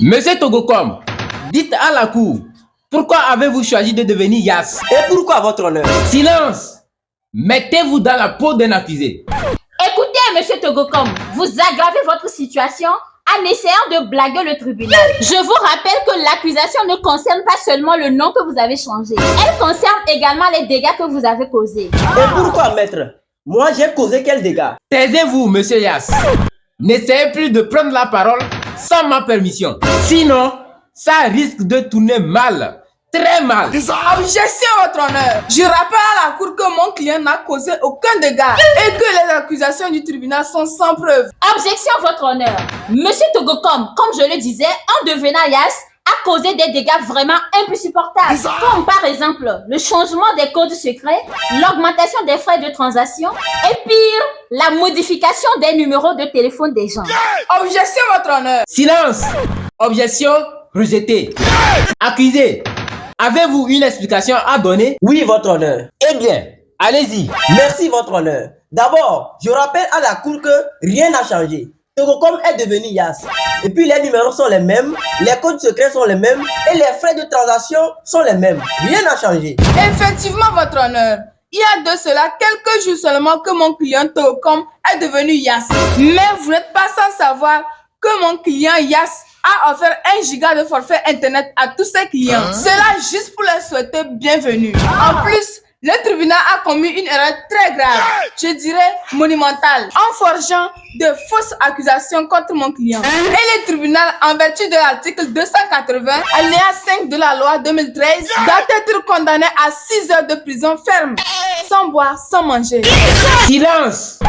Monsieur Togokom, dites à la cour, pourquoi avez-vous choisi de devenir Yass? Et pourquoi votre honneur? Silence! Mettez-vous dans la peau d'un accusé. Écoutez, monsieur Togokom, vous aggravez votre situation en essayant de blaguer le tribunal. Je vous rappelle que l'accusation ne concerne pas seulement le nom que vous avez changé. Elle concerne également les dégâts que vous avez causés. Et pourquoi, maître? Moi, j'ai causé quels dégâts? Taisez-vous, monsieur Yass. N'essayez plus de prendre la parole sans ma permission. Sinon, ça risque de tourner mal. Très mal. Objection, votre honneur. Je rappelle à la cour que mon client n'a causé aucun dégât et que les accusations du tribunal sont sans preuve. Objection, votre honneur. Monsieur Togokom, comme je le disais, en devenant Yass, a causé des dégâts vraiment insupportables. Comme par exemple, le changement des codes secrets, l'augmentation des frais de transaction et pire, la modification des numéros de téléphone des gens. Objection, votre honneur. Silence. Objection rejetée. Accusé, avez-vous une explication à donner? Oui, votre honneur. Eh bien, allez-y. Merci, votre honneur. D'abord, je rappelle à la cour que rien n'a changé. Togokom est devenu Yass. Et puis les numéros sont les mêmes, les codes secrets sont les mêmes et les frais de transaction sont les mêmes. Rien n'a changé. Effectivement, votre honneur. Il y a de cela quelques jours seulement que mon client Togokom est devenu Yass. Mais vous n'êtes pas sans savoir que mon client Yass a offert 1 giga de forfait internet à tous ses clients. Cela juste pour leur souhaiter bienvenue. En plus, le tribunal a commis une erreur très grave, je dirais monumentale, en forgeant de fausses accusations contre mon client. Et le tribunal, en vertu de l'article 280, alinéa 5 de la loi 2013, doit être condamné à 6 heures de prison ferme, sans boire, sans manger. Silence.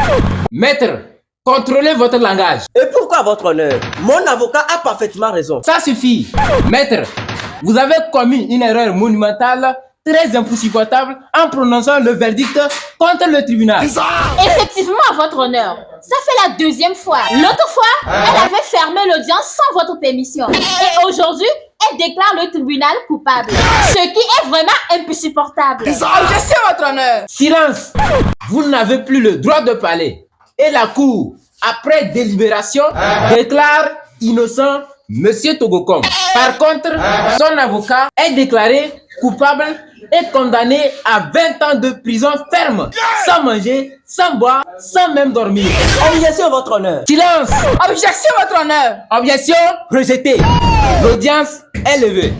Maître, contrôlez votre langage. Et pourquoi, votre honneur? Mon avocat a parfaitement raison. Ça suffit. Maître, vous avez commis une erreur monumentale, très insupportable, en prononçant le verdict contre le tribunal. Effectivement, votre honneur. Ça fait la 2e fois. L'autre fois, elle avait fermé l'audience sans votre permission. Et aujourd'hui, elle déclare le tribunal coupable. Ce qui est vraiment insupportable. Objection, votre honneur. Silence. Vous n'avez plus le droit de parler. Et la cour, après délibération, déclare innocent Monsieur Togokom. Par contre, son avocat est déclaré coupable et condamné à 20 ans de prison ferme, sans manger, sans boire, sans même dormir. Objection, votre honneur. Silence. Objection, votre honneur. Objection rejetée. L'audience est levée.